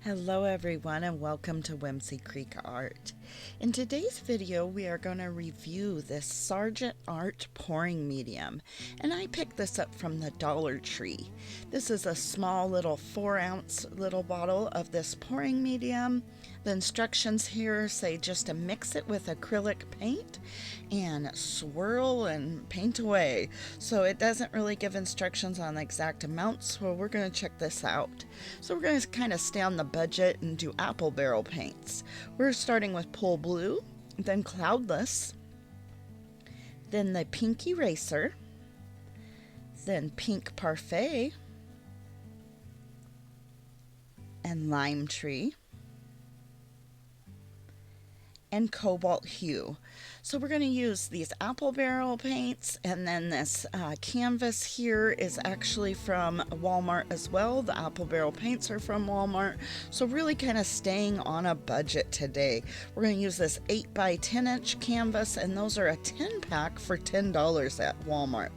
Hello everyone and welcome to Whimsy Creek Art. In today's video we are going to review this Sargent art pouring medium, and I picked this up from the Dollar Tree. This is a small little 4-ounce little bottle of this pouring medium. The instructions here say just to mix it with acrylic paint and swirl and paint away. So it doesn't really give instructions on the exact amounts, so we're going to check this out. So we're going to kind of stay on the budget and do apple barrel paints. We're starting with Pool Blue, then Cloudless, then the Pink Eraser, then Pink Parfait, and Lime Tree, and Cobalt Hue. So we're going to use these apple barrel paints, and then this canvas here is actually from Walmart as well. The apple barrel paints are from Walmart. So really kind of staying on a budget today. We're going to use this 8 by 10 inch canvas, and those are a 10 pack for $10 at Walmart.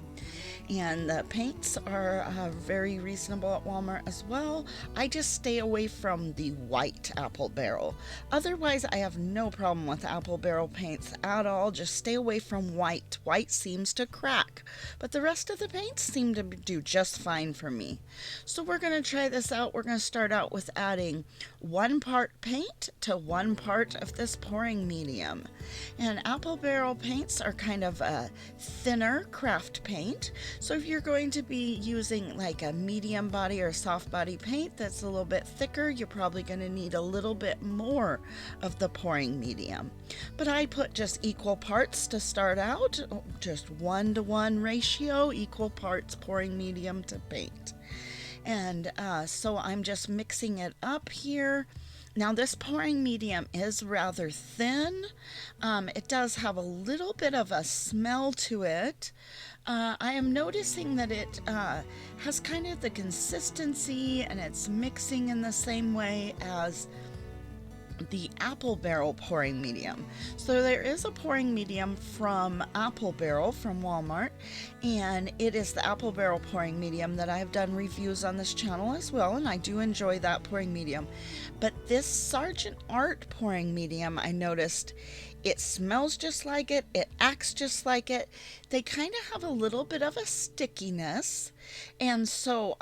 And the paints are very reasonable at Walmart as well. I just stay away from the white apple barrel. Otherwise, I have no problem with apple barrel paints at all. Just stay away from white. White seems to crack, but the rest of the paints seem to do just fine for me. So we're going to try this out. We're going to start out with adding 1 part paint to 1 part of this pouring medium. And apple barrel paints are kind of a thinner craft paint. So if you're going to be using like a medium body or soft body paint that's a little bit thicker, you're probably going to need a little bit more of the pouring medium. But I put just equal parts to start out, just 1-to-1 ratio, equal parts pouring medium to paint. And so I'm just mixing it up here. Now this pouring medium is rather thin. It does have a little bit of a smell to it. I am noticing that it has kind of the consistency, and it's mixing in the same way as the apple barrel pouring medium. So there is a pouring medium from Apple Barrel from Walmart, and it is the apple barrel pouring medium that I've done reviews on this channel as well, and I do enjoy that pouring medium. But this Sargent art pouring medium, I noticed it smells just like it, it acts just like it. They kind of have a little bit of a stickiness, and so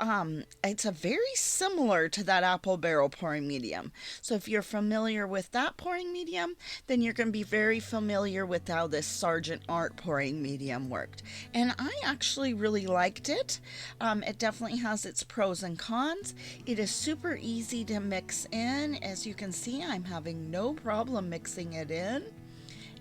it's a very similar to that apple barrel pouring medium. So if you're familiar with that pouring medium, then you're going to be very familiar with how this Sargent art pouring medium worked. And I actually really liked it. It definitely has its pros and cons. It is super easy to mix in. As you can see, I'm having no problem mixing it in.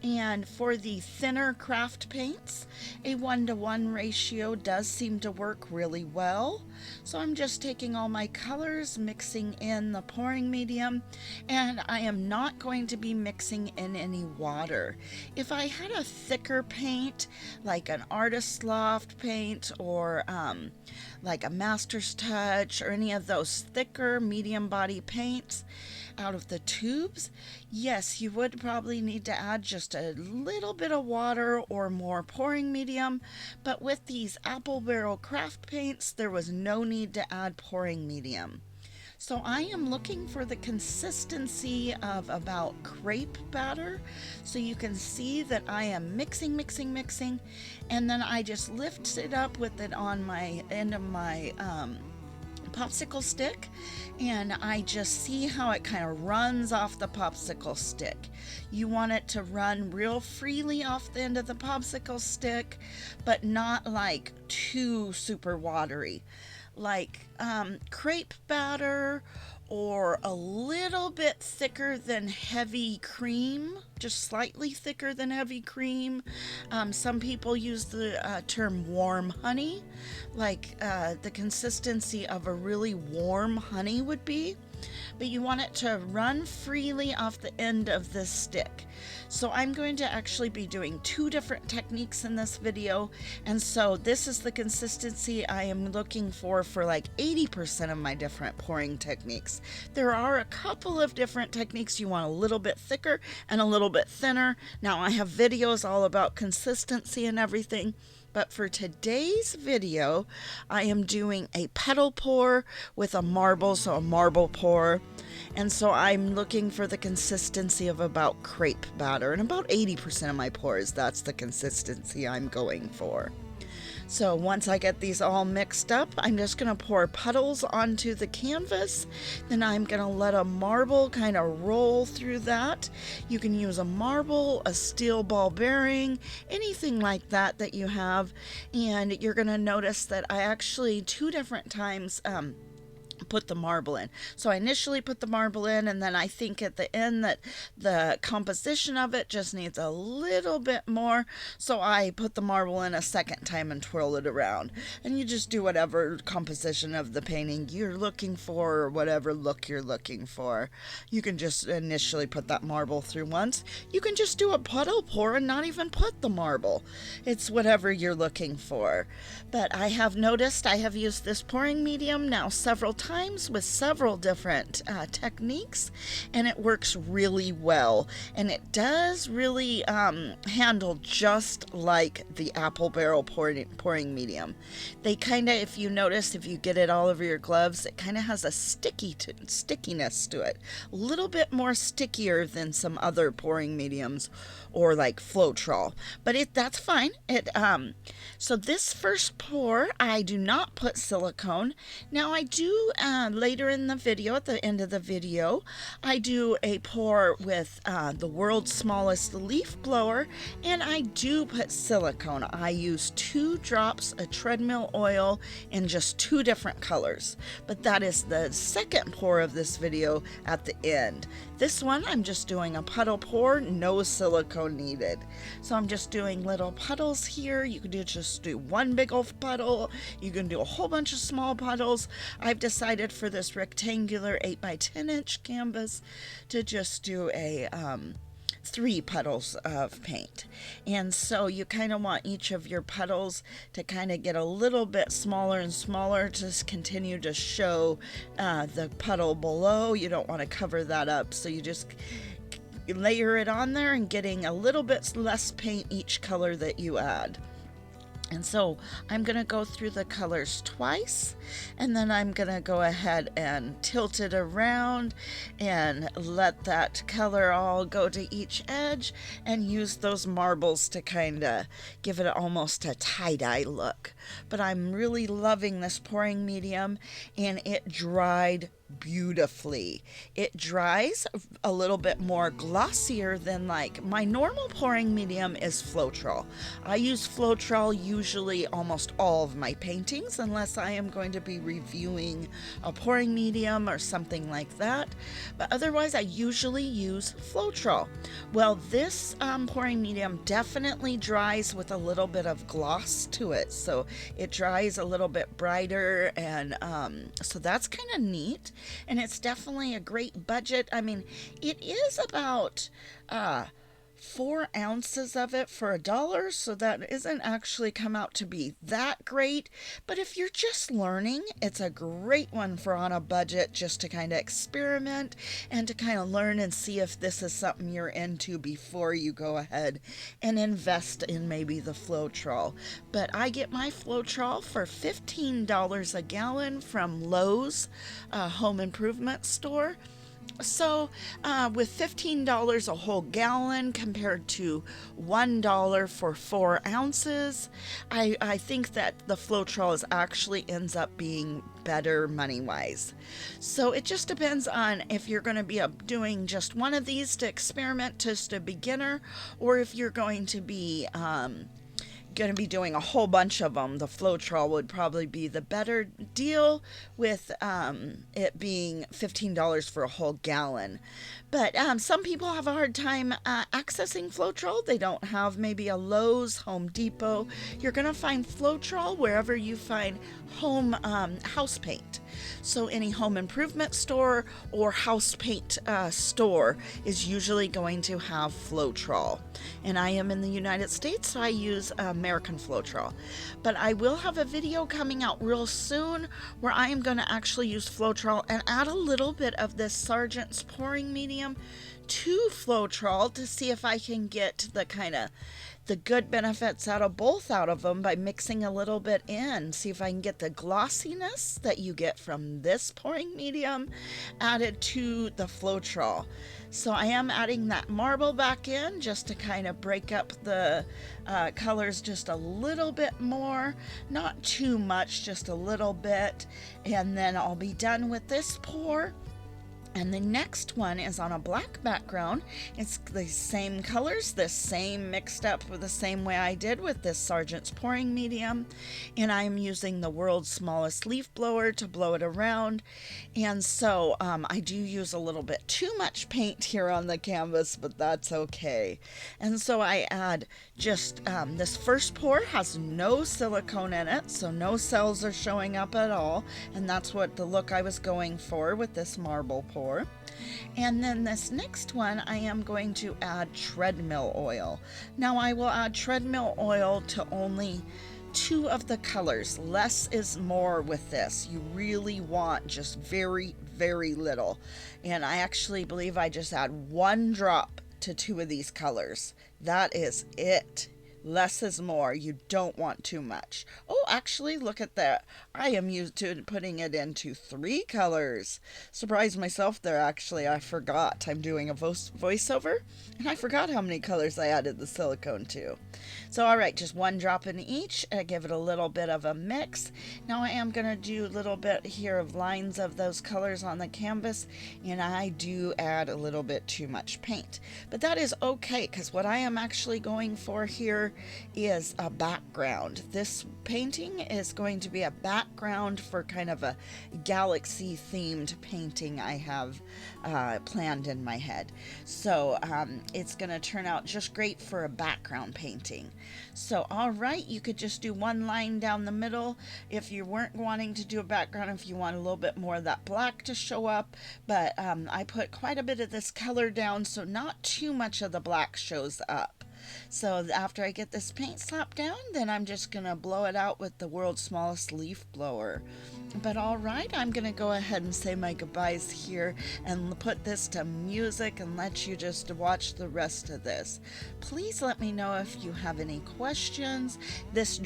And for the thinner craft paints, a 1-to-1 ratio does seem to work really well. So I'm just taking all my colors, mixing in the pouring medium, and I am not going to be mixing in any water. If I had a thicker paint, like an Artist Loft paint, or like a Master's Touch, or any of those thicker medium body paints out of the tubes, yes, you would probably need to add just a little bit of water or more pouring medium. But with these apple barrel craft paints, there was no need to add pouring medium. So I am looking for the consistency of about crepe batter. So you can see that I am mixing, and then I just lift it up with it on my end of my popsicle stick, and I just see how it kind of runs off the popsicle stick. You want it to run real freely off the end of the popsicle stick, but not like too super watery. Like crepe batter, or a little bit thicker than heavy cream, just slightly thicker than heavy cream. Some people use the term warm honey, like the consistency of a really warm honey would be. But you want it to run freely off the end of this stick. So I'm going to actually be doing 2 different techniques in this video, and so this is the consistency I am looking for like 80% of my different pouring techniques. There are a couple of different techniques you want a little bit thicker and a little bit thinner. Now I have videos all about consistency and everything, but for today's video, I am doing a petal pour with a marble, so a marble pour. And so I'm looking for the consistency of about crepe batter. And about 80% of my pours, that's the consistency I'm going for. So once I get these all mixed up, I'm just going to pour puddles onto the canvas. Then I'm going to let a marble kind of roll through that. You can use a marble, a steel ball bearing, anything like that that you have. And you're going to notice that I actually 2 different times put the marble in. So I initially put the marble in, and then I think at the end that the composition of it just needs a little bit more, so I put the marble in a second time and twirl it around. And you just do whatever composition of the painting you're looking for, or whatever look you're looking for. You can just initially put that marble through once. You can just do a puddle pour and not even put the marble. It's whatever you're looking for. But I have noticed I have used this pouring medium now several times with several different techniques, and it works really well, and it does really handle just like the apple barrel pouring medium. They kind of, if you notice, if you get it all over your gloves, it kind of has a stickiness to it, a little bit more stickier than some other pouring mediums or like Floetrol, but that's fine. So this first pour, I do not put silicone. Now I do later in the video, at the end of the video, I do a pour with the world's smallest leaf blower, and I do put silicone. I use 2 drops of treadmill oil in just 2 different colors, but that is the second pour of this video at the end. This one, I'm just doing a puddle pour, no silicone needed. So I'm just doing little puddles here. You can just do one big old puddle. You can do a whole bunch of small puddles. I've decided for this rectangular 8 by 10 inch canvas to just do a 3 puddles of paint. And so you kind of want each of your puddles to kind of get a little bit smaller and smaller to continue to show the puddle below. You don't want to cover that up, so you just layer it on there and getting a little bit less paint each color that you add. And so I'm going to go through the colors twice, and then I'm going to go ahead and tilt it around and let that color all go to each edge and use those marbles to kind of give it almost a tie-dye look. But I'm really loving this pouring medium, and it dried beautifully. It dries a little bit more glossier than like my normal pouring medium is Floetrol. I use Floetrol usually almost all of my paintings unless I am going to be reviewing a pouring medium or something like that, but otherwise I usually use Floetrol. Well, this pouring medium definitely dries with a little bit of gloss to it, so it dries a little bit brighter, and so that's kind of neat. And it's definitely a great budget. I mean, it is about 4 ounces of it for $1, so that isn't actually come out to be that great. But if you're just learning, it's a great one for on a budget, just to kind of experiment and to kind of learn and see if this is something you're into before you go ahead and invest in maybe the Floetrol. But I get my Floetrol for $15 a gallon from Lowe's home improvement store. So with $15 a whole gallon compared to $1 for 4 ounces, I think that the Floetrol actually ends up being better money-wise. So it just depends on if you're going to be doing just one of these to experiment, just a beginner, or if you're going to be doing a whole bunch of them. The Floetrol would probably be the better deal, with it being $15 for a whole gallon. But some people have a hard time accessing Floetrol. They don't have maybe a Lowe's, Home Depot. You're going to find Floetrol wherever you find home house paint. So any home improvement store or house paint store is usually going to have Floetrol. And I am in the United States, so I use American Floetrol. But I will have a video coming out real soon where I am going to actually use Floetrol and add a little bit of this Sargent's pouring medium to Floetrol to see if I can get the kind of the good benefits out of them by mixing a little bit in. See if I can get the glossiness that you get from this pouring medium added to the Floetrol. So I am adding that marble back in just to kind of break up the colors just a little bit more, not too much, just a little bit, and then I'll be done with this pour. And the next one is on a black background. It's the same colors, the same mixed up the same way I did with this Sargent's pouring medium. And I'm using the world's smallest leaf blower to blow it around. And so I do use a little bit too much paint here on the canvas, but that's okay. And so I add just, this first pour has no silicone in it, so no cells are showing up at all. And that's what the look I was going for with this marble pour. And then this next one, I am going to add treadmill oil. Now I will add treadmill oil to only 2 of the colors. Less is more with this. You really want just very, very little. And I actually believe I just add 1 drop to 2 of these colors. That is it. Less is more. You don't want too much. Oh, actually, look at that. I am used to putting it into 3 colors. Surprised myself there, actually. I forgot. I'm doing a voiceover, and I forgot how many colors I added the silicone to. So, all right, just 1 drop in each. Give it a little bit of a mix. Now I am going to do a little bit here of lines of those colors on the canvas, and I do add a little bit too much paint. But that is okay, because what I am actually going for here is a background. This painting is going to be a background for kind of a galaxy themed painting I have planned in my head. So it's going to turn out just great for a background painting. So all right, you could just do 1 line down the middle if you weren't wanting to do a background, if you want a little bit more of that black to show up. But I put quite a bit of this color down so not too much of the black shows up. So after I get this paint slapped down, then I'm just going to blow it out with the world's smallest leaf blower. But all right, I'm going to go ahead and say my goodbyes here and put this to music and let you just watch the rest of this. Please let me know if you have any questions. This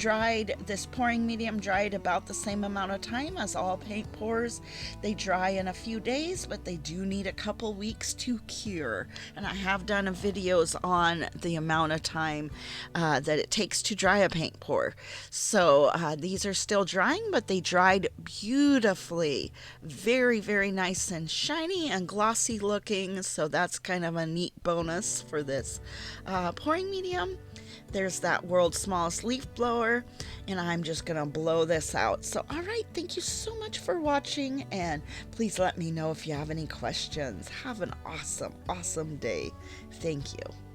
pouring medium dried about the same amount of time as all paint pours. They dry in a few days, but they do need a couple weeks to cure. And I have done videos on the amount of time that it takes to dry a paint pour. So these are still drying, but they dried beautifully. Very, very nice and shiny and glossy looking. So that's kind of a neat bonus for this pouring medium. There's that world's smallest leaf blower, and I'm just gonna blow this out. So all right, thank you so much for watching, and please let me know if you have any questions. Have an awesome day. Thank you.